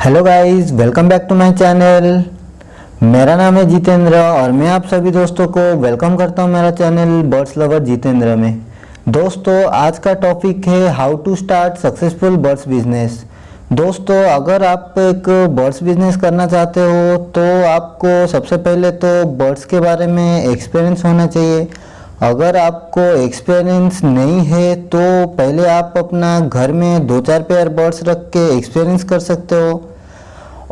Hello guys, welcome back to my channel. मेरा नाम है जितेंद्र और मैं आप सभी दोस्तों को वेलकम करता हूं मेरा चैनल बर्ड्स लवर जितेंद्र में। दोस्तों, आज का टॉपिक है how to start successful birds business. दोस्तों, अगर आप एक बर्ड्स बिजनेस करना चाहते हो तो आपको सबसे पहले तो बर्ड्स के बारे में एक्सपीरियंस होना चाहिए। अगर आपको एक्सपीरियंस नहीं है तो पहले आप अपना घर में 2-4 पेयर बर्ड्स रख के एक्सपीरियंस कर सकते हो।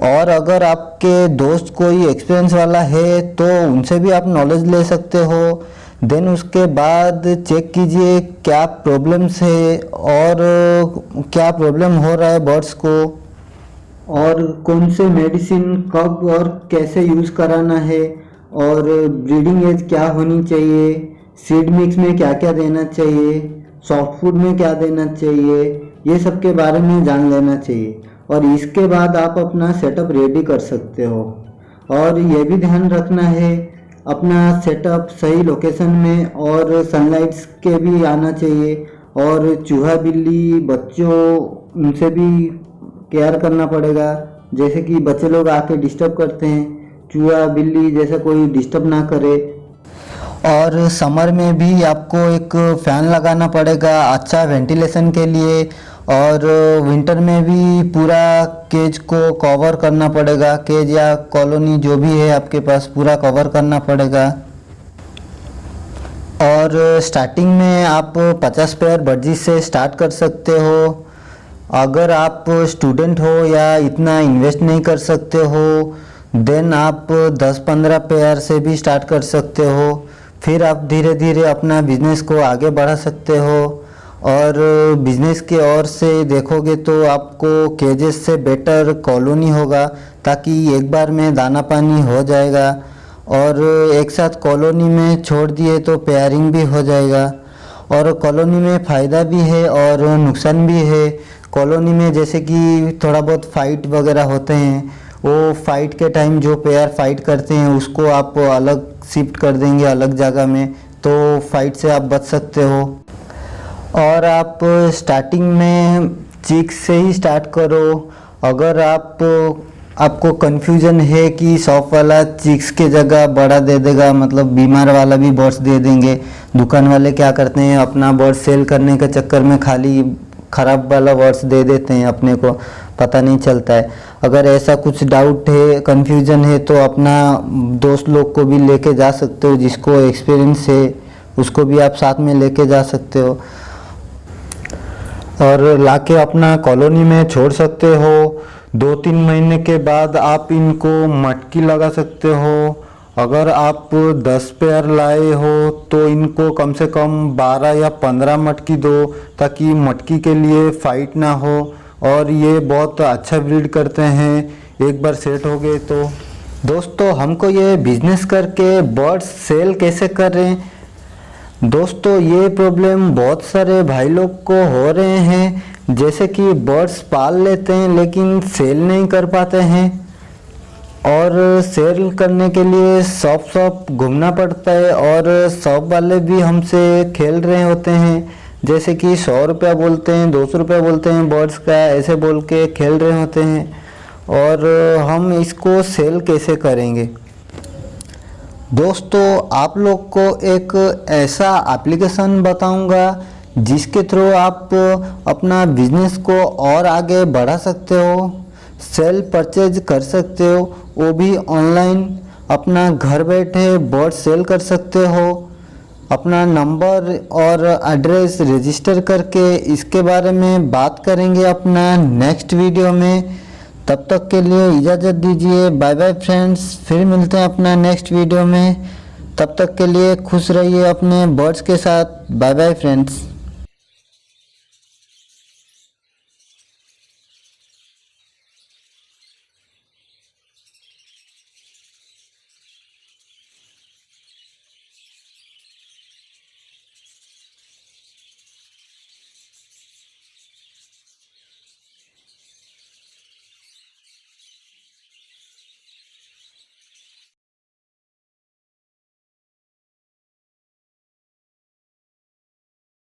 और अगर आपके दोस्त कोई एक्सपीरियंस वाला है तो उनसे भी आप नॉलेज ले सकते हो। देन उसके बाद चेक कीजिए क्या प्रॉब्लम्स है और क्या प्रॉब्लम हो रहा है बर्ड्स को, और कौन से मेडिसिन कब और कैसे यूज़ कराना है, और ब्रीडिंग एज क्या होनी चाहिए, सीड मिक्स में क्या क्या देना चाहिए, सॉफ्ट फूड में क्या देना चाहिए, ये सब के बारे में जान लेना चाहिए। और इसके बाद आप अपना सेटअप रेडी कर सकते हो। और ये भी ध्यान रखना है अपना सेटअप सही लोकेशन में और सनलाइट्स के भी आना चाहिए। और चूहा बिल्ली बच्चों उनसे भी केयर करना पड़ेगा, जैसे कि बच्चे लोग आके डिस्टर्ब करते हैं, चूहा बिल्ली जैसा कोई डिस्टर्ब ना करे। और समर में भी आपको एक फ़ैन लगाना पड़ेगा अच्छा वेंटिलेशन के लिए। और विंटर में भी पूरा केज को कवर करना पड़ेगा, केज या कॉलोनी जो भी है आपके पास पूरा कवर करना पड़ेगा। और स्टार्टिंग में आप 50 पेयर बर्ड्स से स्टार्ट कर सकते हो। अगर आप स्टूडेंट हो या इतना इन्वेस्ट नहीं कर सकते हो देन आप 10-15 पेयर से भी स्टार्ट कर सकते हो। फिर आप धीरे धीरे अपना बिजनेस को आगे बढ़ा सकते हो। और बिजनेस की ओर से देखोगे तो आपको केजेस से बेटर कॉलोनी होगा, ताकि एक बार में दाना पानी हो जाएगा। और एक साथ कॉलोनी में छोड़ दिए तो पेयरिंग भी हो जाएगा। और कॉलोनी में फ़ायदा भी है और नुकसान भी है। कॉलोनी में जैसे कि थोड़ा बहुत फाइट वगैरह होते हैं, वो फाइट के टाइम जो पेयर फाइट करते हैं उसको आप अलग शिफ्ट कर देंगे अलग जगह में, तो फाइट से आप बच सकते हो। और आप स्टार्टिंग में चिक्स से ही स्टार्ट करो। अगर आपको कन्फ्यूजन है कि शॉप वाला चिक्स के जगह बड़ा दे देगा, मतलब बीमार वाला भी बर्ड्स दे देंगे। दुकान वाले क्या करते हैं, अपना बर्ड सेल करने के चक्कर में खाली ख़राब वाला बर्ड्स दे देते हैं, अपने को पता नहीं चलता है। अगर ऐसा कुछ डाउट है, कन्फ्यूजन है, तो अपना दोस्त लोग को भी लेके जा सकते हो, जिसको एक्सपीरियंस है उसको भी आप साथ में लेके जा सकते हो। और लाके अपना कॉलोनी में छोड़ सकते हो। 2-3 महीने के बाद आप इनको मटकी लगा सकते हो। अगर आप 10 पेयर लाए हो तो इनको कम से कम 12 या 15 मटकी दो, ताकि मटकी के लिए फाइट ना हो। और ये बहुत अच्छा ब्रीड करते हैं एक बार सेट हो गए तो। दोस्तों, हमको ये बिजनेस करके बर्ड्स सेल कैसे करें, दोस्तों ये प्रॉब्लम बहुत सारे भाई लोग को हो रहे हैं। जैसे कि बर्ड्स पाल लेते हैं लेकिन सेल नहीं कर पाते हैं, और सेल करने के लिए शॉप घूमना पड़ता है। और शॉप वाले भी हमसे खेल रहे होते हैं, जैसे कि 100 रुपया बोलते हैं, 200 रुपया बोलते हैं बर्ड्स का, ऐसे बोल के खेल रहे होते हैं। और हम इसको सेल कैसे करेंगे? दोस्तों, आप लोग को एक ऐसा एप्लीकेशन बताऊंगा जिसके थ्रू आप अपना बिजनेस को और आगे बढ़ा सकते हो, सेल परचेज कर सकते हो, वो भी ऑनलाइन। अपना घर बैठे बर्ड सेल कर सकते हो। अपना नंबर और एड्रेस रजिस्टर करके इसके बारे में बात करेंगे अपना नेक्स्ट वीडियो में। तब तक के लिए इजाज़त दीजिए। बाय बाय फ्रेंड्स, फिर मिलते हैं अपना नेक्स्ट वीडियो में। तब तक के लिए खुश रहिए अपने बर्ड्स के साथ। Bye bye friends.